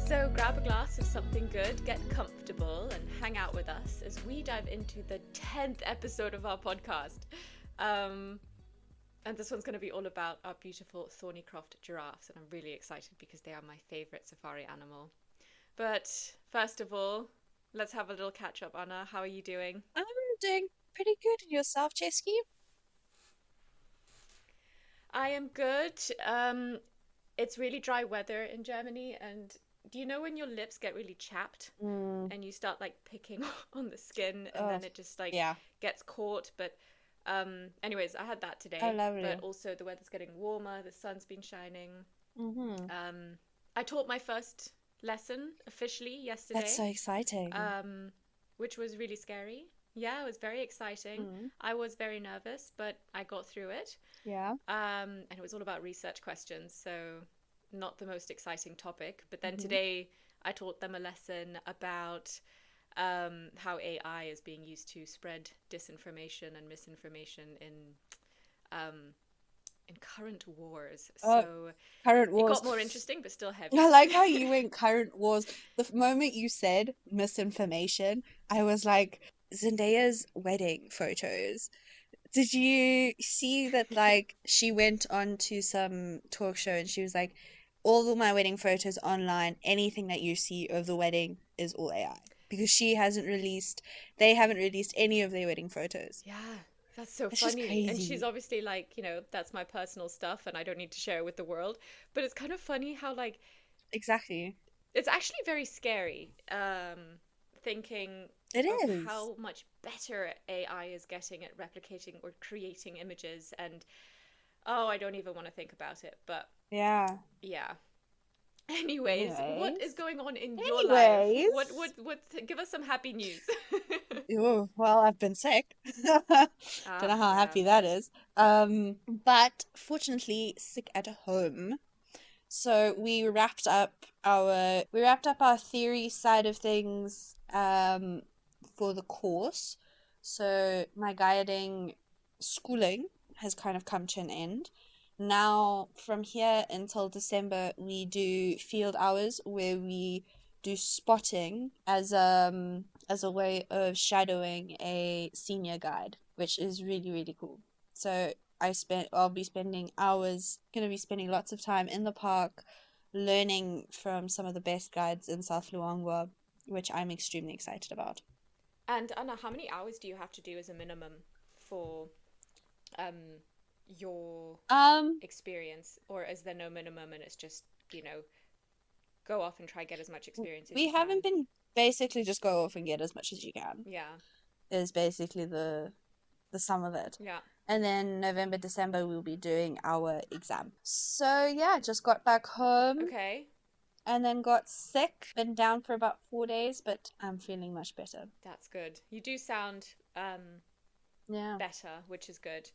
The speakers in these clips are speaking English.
So grab a glass of something good, get comfortable, and hang out with us as we dive into the 10th episode of our podcast. And this one's going to be all about our beautiful Thornicroft giraffes, and I'm really excited because they are my favourite safari animal. But first of all, let's have a little catch up, Anna. How are you doing? I'm doing pretty good. And yourself, Chesky? I am good. It's really dry weather in Germany, and do you know when your lips get really chapped and you start like picking on the skin and then it just like Yeah. gets caught? But anyways, I had that Oh, today. lovely. But also the weather's getting warmer, the sun's been shining. Mm-hmm. I taught my first lesson officially yesterday. That's so exciting. Which was really scary. Yeah, it was very exciting. I was very nervous, but I got through it. Yeah. And it was all about research questions, so not the most exciting topic. But then today I taught them a lesson about how AI is being used to spread disinformation and misinformation in current wars. So current it wars. got more interesting, but still heavy. I like how you went current wars. The moment you said misinformation, I was like, Zendaya's wedding photos. Did you see that, like, she went on to some talk show and she was like, all of my wedding photos online, anything that you see of the wedding is all AI. Because they haven't released any of their wedding photos. Yeah, that's so It's just funny. crazy. And she's obviously like, that's my personal stuff and I don't need to share it with the world. But it's kind of funny how, like, Exactly. it's actually very scary, thinking It of is. how much better AI is getting at replicating or creating images. And, oh, I don't even want to think about it. But Yeah. yeah. Anyways, what is going on in your Anyways. life? What? Give us some happy news. Oh, well, I've been sick. Don't know how happy that is. But fortunately, sick at home. So we wrapped up our theory side of things for the course. So my guiding schooling has kind of come to an end. Now, from here until December, we do field hours where we do spotting as a way of shadowing a senior guide, which is really, really cool. So I'll be spending hours, gonna be spending lots of time in the park, learning from some of the best guides in South Luangwa, which I'm extremely excited about. And Anna, how many hours do you have to do as a minimum for your experience, or is there no minimum and it's just go off and try get as much experience as We you haven't can? been basically just go off and get as much as you can. Yeah. Is basically the sum of it. Yeah. And then November, December, we'll be doing our exam. So yeah, just got back home. Okay. And then got sick. Been down for about 4 days, but I'm feeling much better. That's good. You do sound better, which is good.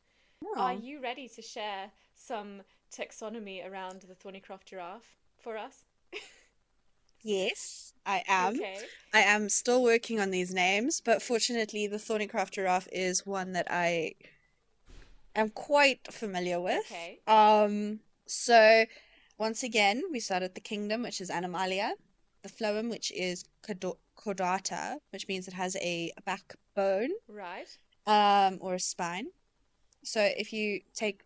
Oh. Are you ready to share some taxonomy around the Thornicroft giraffe for us? Yes, I am. Okay. I am still working on these names, but fortunately the Thornicroft giraffe is one that I am quite familiar with. Okay. So once again, we start at the kingdom, which is Animalia, the phloem, which is chordata, which means it has a backbone. Right. Or a spine. So if you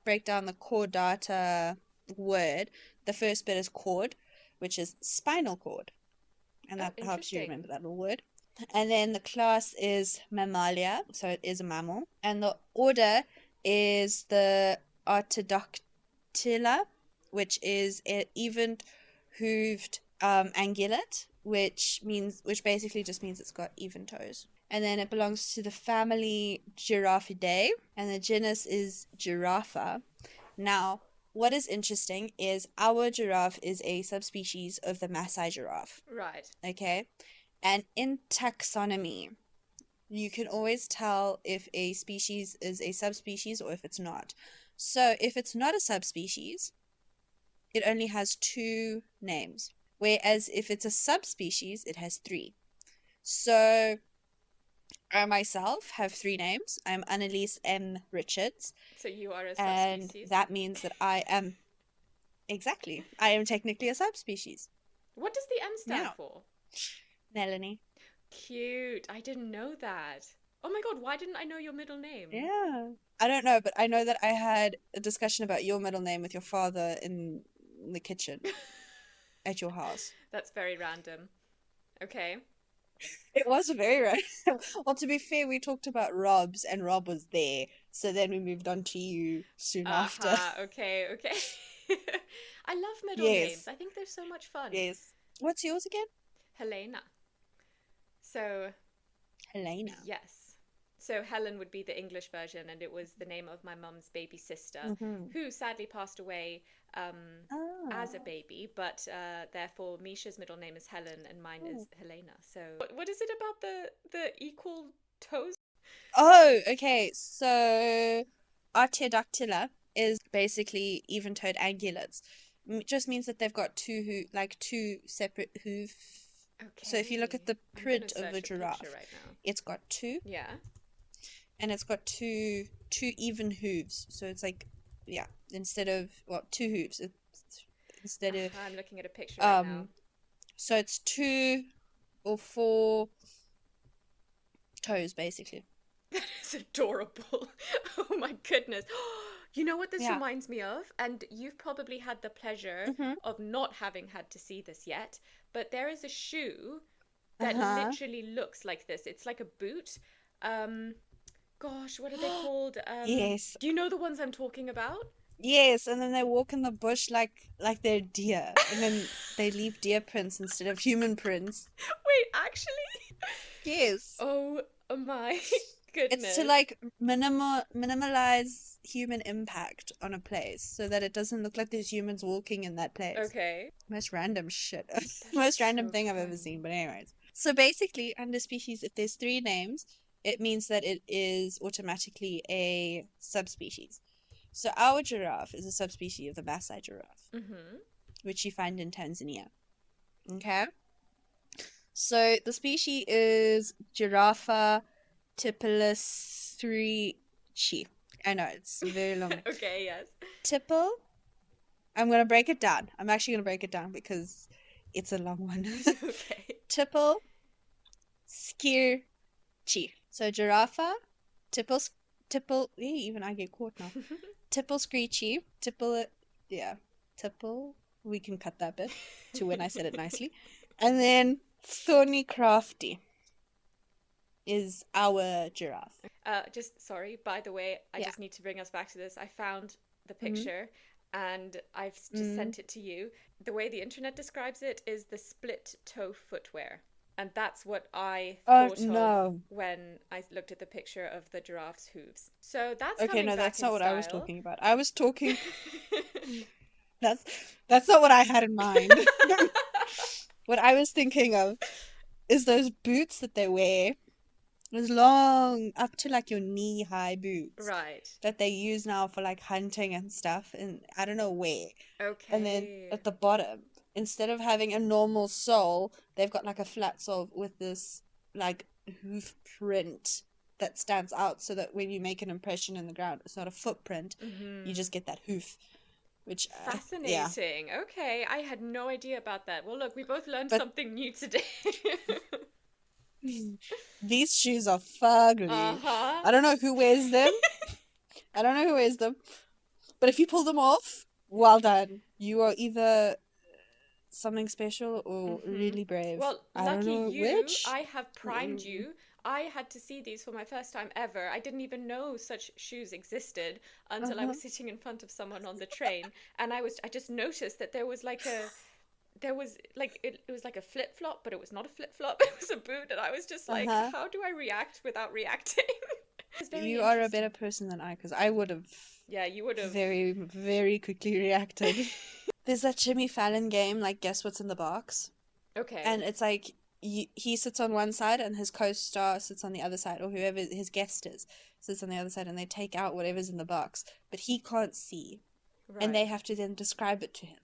break down the chordata word, the first bit is cord, which is spinal cord. And that helps you remember that little word. And then the class is Mammalia, so it is a mammal. And the order is the Artiodactyla, which is an even-hooved ungulate, which basically just means it's got even toes. And then it belongs to the family Giraffidae, and the genus is Giraffa. Now, what is interesting is our giraffe is a subspecies of the Maasai giraffe. Right. Okay? And in taxonomy, you can always tell if a species is a subspecies or if it's not. So, if it's not a subspecies, it only has 2 names. Whereas if it's a subspecies, it has 3. So I myself have 3 names. I'm Annalise M. Richards. So you are a And subspecies. that means that I am technically a subspecies. What does the M stand Yeah. for? Melanie. Cute. I didn't know that. Oh my God, why didn't I know your middle name? Yeah. I don't know, but I know that I had a discussion about your middle name with your father in the kitchen at your house. That's very random. Okay. It was very random. Well, to be fair, we talked about Rob's and Rob was there. So then we moved on to you soon after. Okay, okay. I love middle names. Yes. I think they're so much fun. Yes. What's yours again? Helena. So, Helena. yes. So Helen would be the English version, and it was the name of my mum's baby sister, Mm-hmm. who sadly passed away as a Oh. baby, but therefore Misha's middle name is Helen and mine Oh. is Helena. So what is it about the equal toes? Oh, okay. So Artiodactyla is basically even-toed ungulates. Just means that they've got two separate hoof. So if you look at the I'm gonna print of a search a giraffe, picture right now. it's got two, Yeah. and it's got two even hooves. So it's like, yeah, instead of two hooves, instead of I'm looking at a picture right now. so it's 2 or 4 toes basically. That is adorable. Oh my goodness. You know what this Yeah. reminds me of? And you've probably had the pleasure Mm-hmm. of not having had to see this yet, but there is a shoe that Uh-huh. literally looks like this. It's like a boot. Gosh, what are they called? Yes. Do you know the ones I'm talking about? Yes, and then they walk in the bush like they're deer, and then they leave deer prints instead of human prints. Wait, actually? Yes. Oh my goodness. It's to like minimalize human impact on a place so that it doesn't look like there's humans walking in that place. Okay. Most random shit. Most random so thing I've ever funny. seen, but anyways. So basically, under species, if there's 3 names, it means that it is automatically a subspecies. So our giraffe is a subspecies of the Maasai giraffe, Mm-hmm. which you find in Tanzania. Okay? So the species is Giraffa tipulus3chi. I know, it's very long. Okay, yes. Tipple, I'm going to break it down. I'm actually going to break it down because it's a long one. Okay. Tipple, skirchi. So giraffa, tipple, even I get caught now. Tipple screechy, tipple, tipple, we can cut that bit to when I said it nicely. And then Thornicrofty is our giraffe. Sorry, by the way, I Yeah. just need to bring us back to this. I found the picture and I've just Mm. sent it to you. The way the internet describes it is the split toe footwear. And that's what I thought of when I looked at the picture of the giraffe's hooves. So that's Okay, coming no, back that's in not what I was style. talking about. I was talking. That's not what I had in mind. What I was thinking of is those boots that they wear. Those long, up to like your knee-high boots. Right. That they use now for like hunting and stuff, and I don't know where. Okay. And then at the bottom, instead of having a normal sole, they've got like a flat sole with this like hoof print that stands out so that when you make an impression in the ground, it's not a footprint. Mm-hmm. You just get that hoof. Which Fascinating. Yeah. Okay, I had no idea about that. Well, look, we both learned But- something new today. These shoes are fugly. Uh-huh. I don't know who wears them. But if you pull them off, well done. You are either something special or really brave. Well, I don't lucky know you, which. I have primed you. I had to see these for my first time ever. I didn't even know such shoes existed until I was sitting in front of someone on the train, and I just noticed that it was like a flip-flop, but it was not a flip-flop. It was a boot, and I was just like, how do I react without reacting? You are a better person than I, because I would have. Yeah, you would have very, very quickly reacted. There's that Jimmy Fallon game, like Guess What's in the Box. Okay. And it's like he sits on one side and his co-star sits on the other side, or whoever his guest is sits on the other side, and they take out whatever's in the box, but he can't see. Right. And they have to then describe it to him.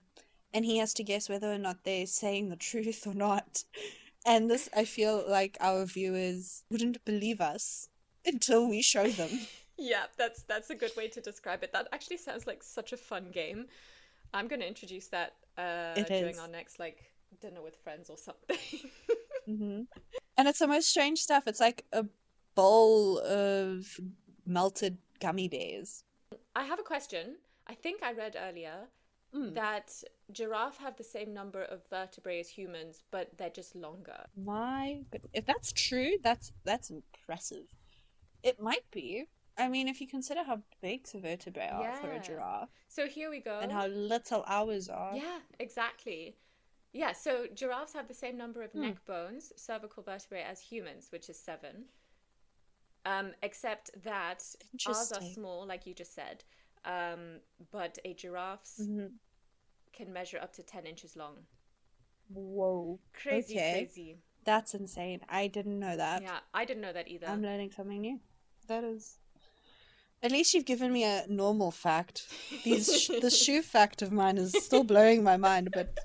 And he has to guess whether or not they're saying the truth or not. And this, I feel like our viewers wouldn't believe us until we show them. Yeah, that's a good way to describe it. That actually sounds like such a fun game. I'm going to introduce that during our next dinner with friends or something. Mm-hmm. And it's the most strange stuff. It's like a bowl of melted gummy bears. I have a question. I think I read earlier that giraffe have the same number of vertebrae as humans, but they're just longer. If that's true, that's impressive. It might be. I mean, if you consider how big the vertebrae are for a giraffe. So here we go. And how little ours are. Yeah, exactly. Yeah, so giraffes have the same number of neck bones, cervical vertebrae, as humans, which is 7. Except that ours are small, like you just said. But a giraffe's can measure up to 10 inches long. Whoa. Crazy. That's insane. I didn't know that. Yeah, I didn't know that either. I'm learning something new. That is... At least you've given me a normal fact. The shoe fact of mine is still blowing my mind, but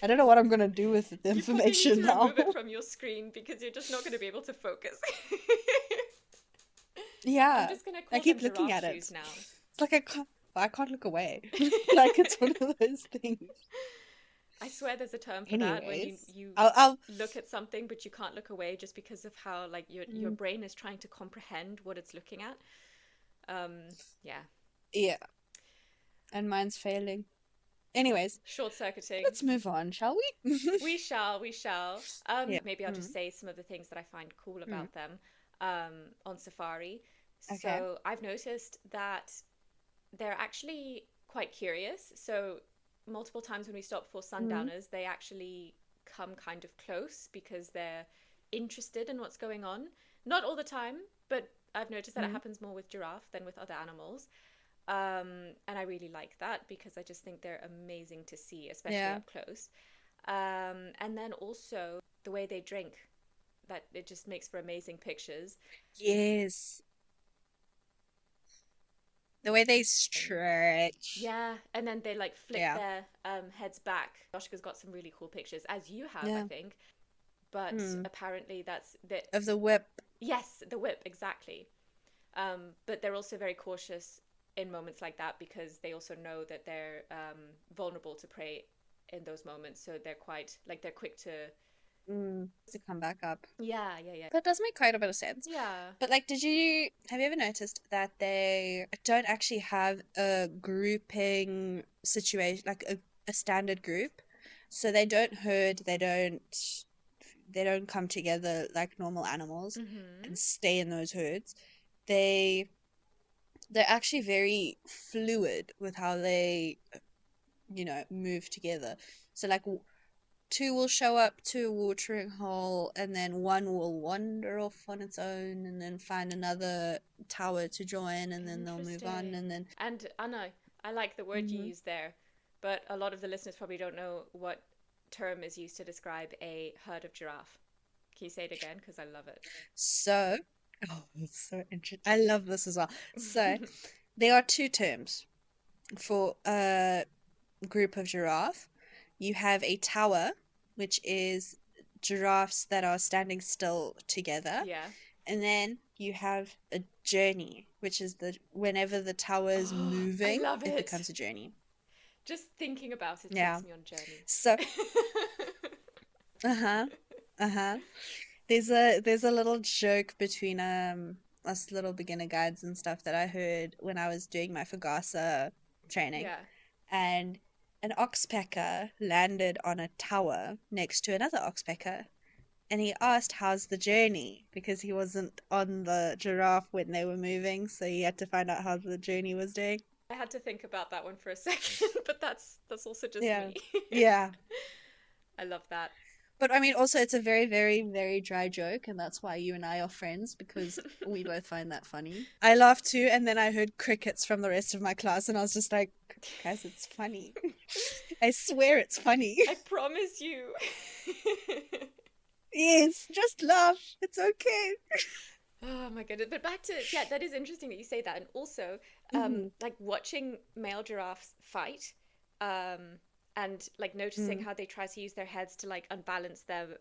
I don't know what I'm going to do with the information you now. Remove it from your screen because you're just not going to be able to focus. Yeah. I'm just going to call I keep them looking at shoes it. now. It's like I can't look away. Like it's one of those things. I swear there's a term for that when you I'll look at something but you can't look away just because of how like your brain is trying to comprehend what it's looking at. Yeah. And mine's failing. Anyways, short-circuiting. Let's move on, shall we? We shall. Maybe I'll just say some of the things that I find cool about them on safari. Okay. So I've noticed that they're actually quite curious. So multiple times when we stop for sundowners, they actually come kind of close because they're interested in what's going on. Not all the time, but I've noticed that it happens more with giraffe than with other animals. And I really like that because I just think they're amazing to see, especially up close. And then also the way they drink, that it just makes for amazing pictures. Yes. The way they stretch. Yeah, and then they like flip their heads back. Joshka's got some really cool pictures, as you have, I think. But apparently that's... Of the whip. Yes, the whip, exactly. But they're also very cautious in moments like that because they also know that they're vulnerable to prey in those moments. So they're quite, like, they're quick to come back up. Yeah. That does make quite a bit of sense. Yeah. But, like, have you ever noticed that they don't actually have a grouping situation, like a standard group? So they don't herd, they don't come together like normal animals and stay in those herds. They're actually very fluid with how they, move together. So like 2 will show up to a watering hole and then 1 will wander off on its own and then find another tower to join and then they'll move on and then... And Anna, I like the word you used there, but a lot of the listeners probably don't know what term is used to describe a herd of giraffe. Can you say it again? Because I love it. So, it's so interesting. I love this as well. So, there are 2 terms for a group of giraffe. You have a tower, which is giraffes that are standing still together. Yeah. And then you have a journey, which is whenever the tower is moving, it becomes a journey. Just thinking about it takes me on a journey. So, There's a little joke between us little beginner guides and stuff that I heard when I was doing my Fagasa training. Yeah. And an oxpecker landed on a tower next to another oxpecker. And he asked, "How's the journey?" Because he wasn't on the giraffe when they were moving, so he had to find out how the journey was doing. I had to think about that one for a second, but that's also just me. Yeah. I love that. But I mean, also, it's a very, very, very dry joke, and that's why you and I are friends, because we both find that funny. I laughed too, and then I heard crickets from the rest of my class, and I was just like, guys, it's funny. I swear it's funny. I promise you. Yes, just laugh. It's okay. Oh my goodness. But back to, that is interesting that you say that. And also, like watching male giraffes fight, and like noticing how they try to use their heads to like unbalance the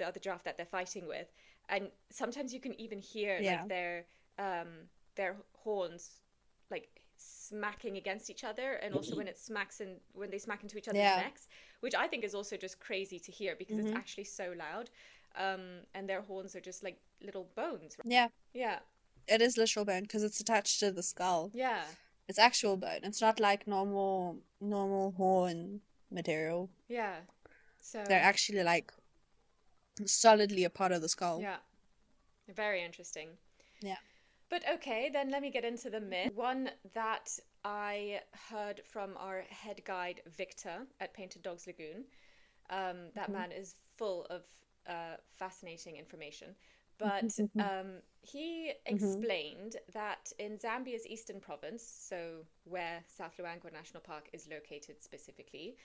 other giraffe that they're fighting with, and sometimes you can even hear like their horns, like smacking against each other, and also when when they smack into each other's Yeah. necks, which I think is also just crazy to hear because it's actually so loud. And their horns are just like little bones. Yeah. Yeah. It is literal bone because it's attached to the skull. Yeah. It's actual bone. It's not like normal horn material. Yeah. So They're actually like solidly a part of the skull. yeah. Very interesting. Yeah. But okay, then let me get into the myth. One that I heard from our head guide, Victor, at Painted Dogs Lagoon. That man is full of fascinating information. But he explained that in Zambia's eastern province, so where South Luangwa National Park is located specifically,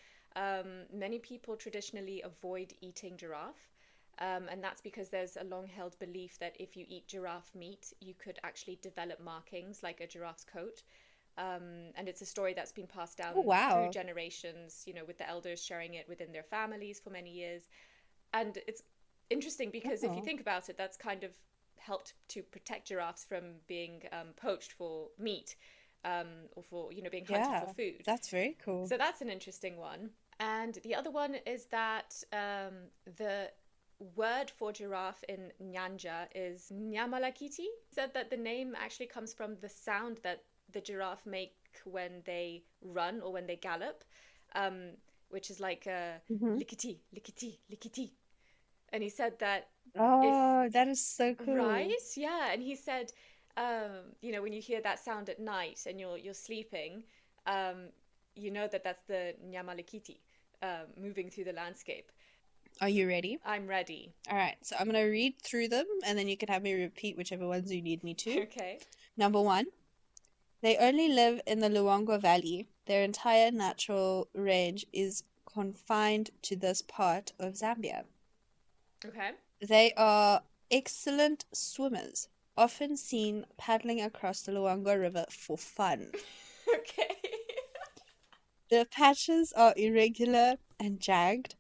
many people traditionally avoid eating giraffe. And that's because there's a long-held belief that if you eat giraffe meat, you could actually develop markings like a giraffe's coat. And it's a story that's been passed down through generations, with the elders sharing it within their families for many years. And it's interesting because if you think about it, that's kind of helped to protect giraffes from being poached for meat, or for, being hunted for food. That's very cool. So that's an interesting one. And the other one is that the word for giraffe in Nyanja is Nyamalakiti. Said that the name actually comes from the sound that the giraffe make when they run or when they gallop, which is like lickety, lickety, lickety. And he said that that is so cool. Right? Yeah. And he said, when you hear that sound at night and you're sleeping, you know that's the Nyamalakiti moving through the landscape. Are you ready? I'm ready. All right, so I'm going to read through them, and then you can have me repeat whichever ones you need me to. Okay. Number 1, they only live in the Luangwa Valley. Their entire natural range is confined to this part of Zambia. Okay. They are excellent swimmers, often seen paddling across the Luangwa River for fun. Okay. The patches are irregular and jagged,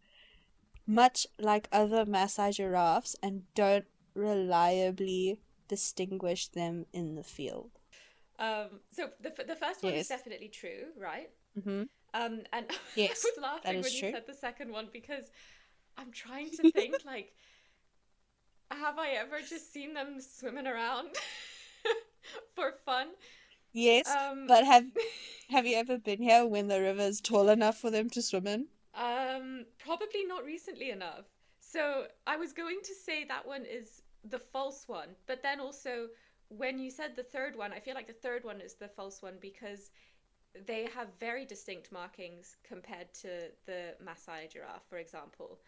much like other Maasai giraffes, and don't reliably distinguish them in the field. So the first one is definitely true, right? Mm-hmm. And Yes, I was laughing when you said the second one because I'm trying to think like, have I ever just seen them swimming around for fun? Yes, but have you ever been here when the river is tall enough for them to swim in? Probably not recently enough. So I was going to say that one is the false one, but then also when you said the third one, I feel like the third one is the false one because they have very distinct markings compared to the Maasai giraffe, for example.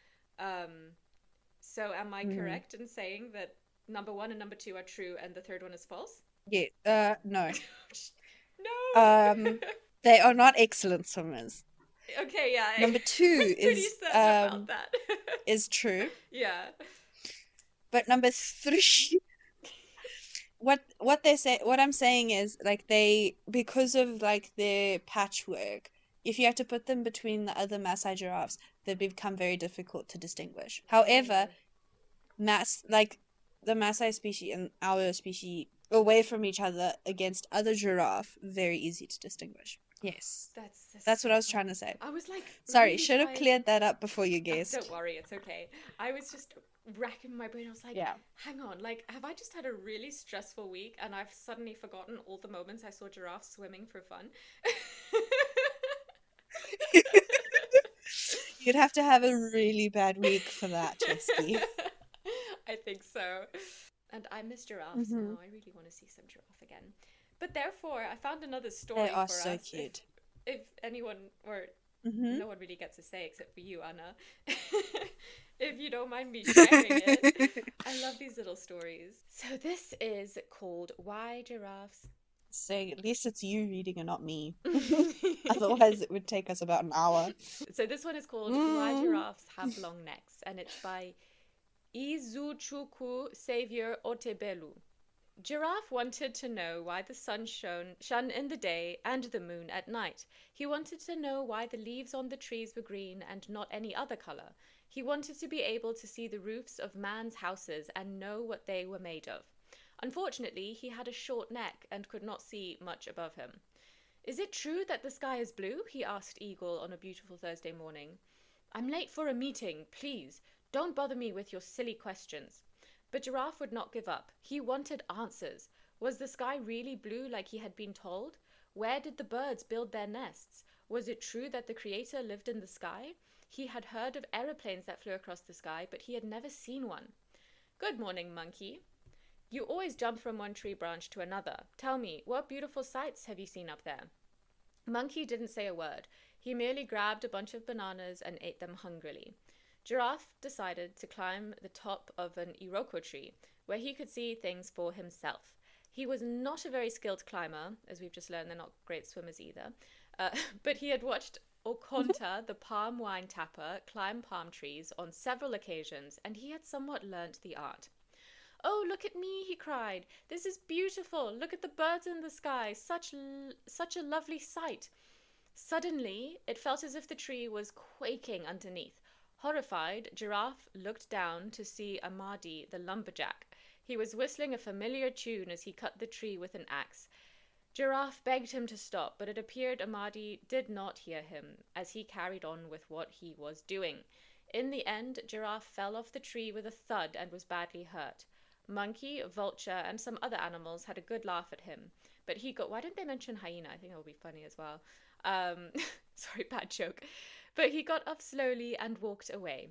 So am I correct in saying that number 1 and number 2 are true and the third one is false? Yeah, no. No. They are not excellent swimmers. Okay, yeah. Number 2 is true. Yeah. But number 3, what they say, what I'm saying is like because of like their patchwork, if you have to put them between the other Maasai giraffes, they become very difficult to distinguish. However, the Maasai species and our species away from each other against other giraffe, very easy to distinguish. Yes. That's what I was trying to say. I was like, sorry, really should have cleared that up before you guessed. Don't worry, it's okay. I was just racking my brain. I was like, hang on, like, have I just had a really stressful week and I've suddenly forgotten all the moments I saw giraffes swimming for fun? You'd have to have a really bad week for that, Jessie. I think so. And I miss giraffes now. I really want to see some giraffe again. But therefore, I found another story for us. They are so cute. If anyone, or no one really gets to say except for you, Anna, if you don't mind me sharing it. I love these little stories. So this is called Why Giraffes. So at least it's you reading and not me. Otherwise it would take us about an hour. So this one is called Why Giraffes Have Long Necks, and it's by Izuchuku Savior Otebelu. Giraffe wanted to know why the sun shone in the day and the moon at night. He wanted to know why the leaves on the trees were green and not any other color. He wanted to be able to see the roofs of man's houses and know what they were made of. Unfortunately, he had a short neck and could not see much above him. Is it true that the sky is blue? He asked Eagle on a beautiful Thursday morning. I'm late for a meeting. Please, don't bother me with your silly questions. But Giraffe would not give up. He wanted answers. Was the sky really blue like he had been told? Where did the birds build their nests? Was it true that the Creator lived in the sky? He had heard of aeroplanes that flew across the sky, but he had never seen one. Good morning, Monkey. You always jump from one tree branch to another. Tell me, what beautiful sights have you seen up there? Monkey didn't say a word. He merely grabbed a bunch of bananas and ate them hungrily. Giraffe decided to climb the top of an iroko tree, where he could see things for himself. He was not a very skilled climber, as we've just learned they're not great swimmers either, but he had watched Okonta, the palm wine tapper, climb palm trees on several occasions, and he had somewhat learnt the art. Oh, look at me, he cried. This is beautiful. Look at the birds in the sky. Such a lovely sight. Suddenly, it felt as if the tree was quaking underneath. Horrified, Giraffe looked down to see Amadi, the lumberjack. He was whistling a familiar tune as he cut the tree with an axe. Giraffe begged him to stop, but it appeared Amadi did not hear him, as he carried on with what he was doing. In the end, Giraffe fell off the tree with a thud and was badly hurt. Monkey, Vulture, and some other animals had a good laugh at him, but he got... Why didn't they mention hyena? I think that would be funny as well. Sorry, bad joke. But he got up slowly and walked away.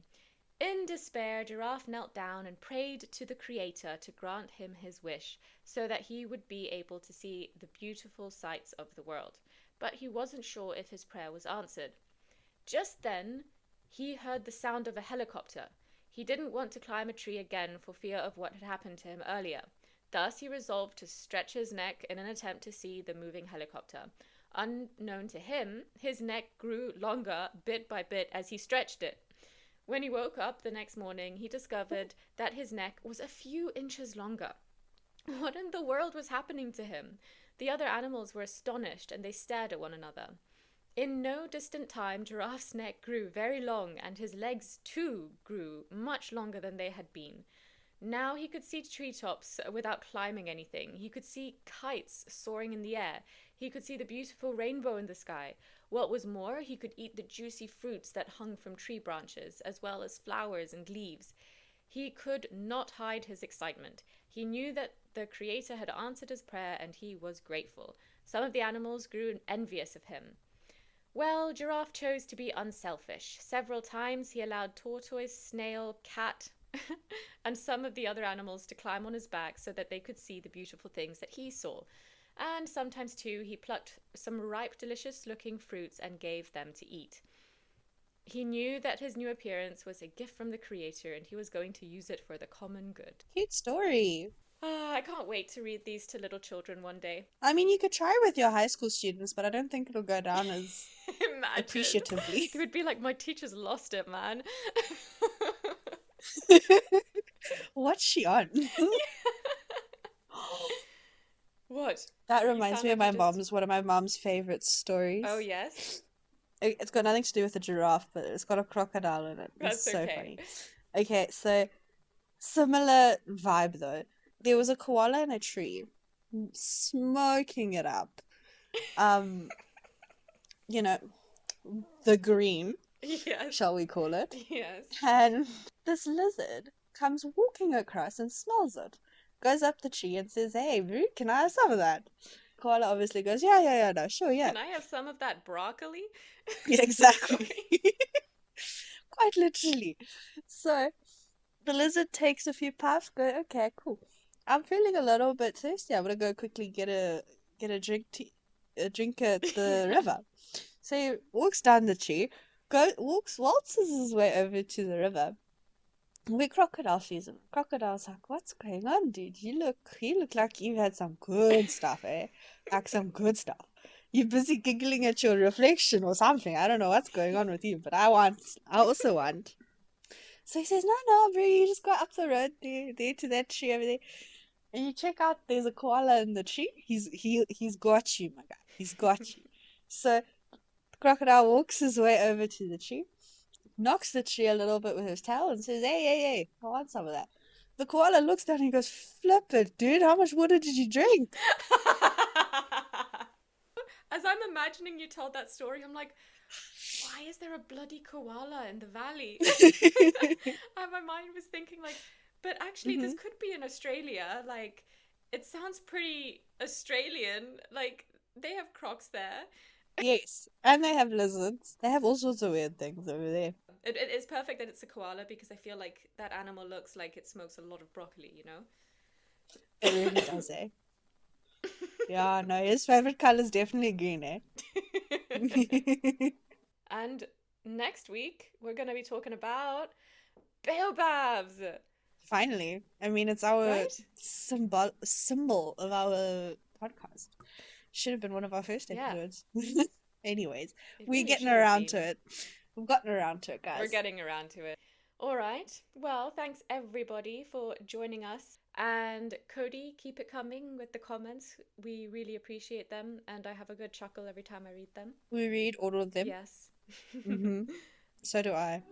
In despair, Giraffe knelt down and prayed to the Creator to grant him his wish, so that he would be able to see the beautiful sights of the world. But he wasn't sure if his prayer was answered. Just then, he heard the sound of a helicopter. He didn't want to climb a tree again for fear of what had happened to him earlier. Thus, he resolved to stretch his neck in an attempt to see the moving helicopter. Unknown to him, his neck grew longer bit by bit as he stretched it. When he woke up the next morning, he discovered that his neck was a few inches longer. What in the world was happening to him? The other animals were astonished, and they stared at one another. In no distant time, Giraffe's neck grew very long, and his legs, too, grew much longer than they had been. Now he could see treetops without climbing anything. He could see kites soaring in the air. He could see the beautiful rainbow in the sky. What was more, he could eat the juicy fruits that hung from tree branches, as well as flowers and leaves. He could not hide his excitement. He knew that the Creator had answered his prayer, and he was grateful. Some of the animals grew envious of him. Well, Giraffe chose to be unselfish. Several times he allowed tortoise, snail, cat, and some of the other animals to climb on his back so that they could see the beautiful things that he saw. And sometimes, too, he plucked some ripe, delicious-looking fruits and gave them to eat. He knew that his new appearance was a gift from the Creator, and he was going to use it for the common good. Cute story. I can't wait to read these to little children one day. I mean, you could try with your high school students, but I don't think it'll go down as appreciatively. It would be like, my teacher's lost it, man. What's she on? What? That reminds me of one of my mom's favorite stories. Oh, yes? It's got nothing to do with a giraffe, but it's got a crocodile in it. It's so funny. Okay, so similar vibe though. There was a koala in a tree, smoking it up. You know, the green, yes, shall we call it? Yes. And this lizard comes walking across and smells it. Goes up the tree and says, "Hey, Rude, can I have some of that?" Koala obviously goes, yeah, no, sure, yeah. Can I have some of that broccoli? Yeah, exactly. Quite literally. So, the lizard takes a few puffs, go, okay, cool. I'm feeling a little bit thirsty. I'm gonna go quickly get a drink at the river. So he walks down the tree, waltzes his way over to the river. We crocodile sees him. Crocodile's like, "What's going on, dude? You look like you had some good stuff, eh? Like some good stuff. You're busy giggling at your reflection or something. I don't know what's going on with you, but I also want." So he says, No, bro, you just go up the road there to that tree over there. And you check out, there's a koala in the tree. He's got you, my guy. He's got you. So the crocodile walks his way over to the tree, knocks the tree a little bit with his tail and says, hey, I want some of that. The koala looks down and he goes, "Flip it, dude. How much water did you drink?" As I'm imagining you told that story, I'm like, why is there a bloody koala in the valley? And my mind was thinking like, but actually this could be in Australia. Like, it sounds pretty Australian. Like, they have crocs there. Yes, and they have lizards. They have all sorts of weird things over there. It is perfect that it's a koala because I feel like that animal looks like it smokes a lot of broccoli, you know? It really does, eh? Yeah, no, his favorite color is definitely green, eh? And next week, we're going to be talking about baobabs. Finally. I mean, it's our Right? symbol of our podcast. Should have been one of our first Yeah. episodes. Anyways, It we're really getting should have around been. to it. We've gotten around to it, guys. We're getting around to it. All right. Well, thanks everybody for joining us. And Cody, keep it coming with the comments. We really appreciate them. And I have a good chuckle every time I read them. We read all of them. Yes. So do I.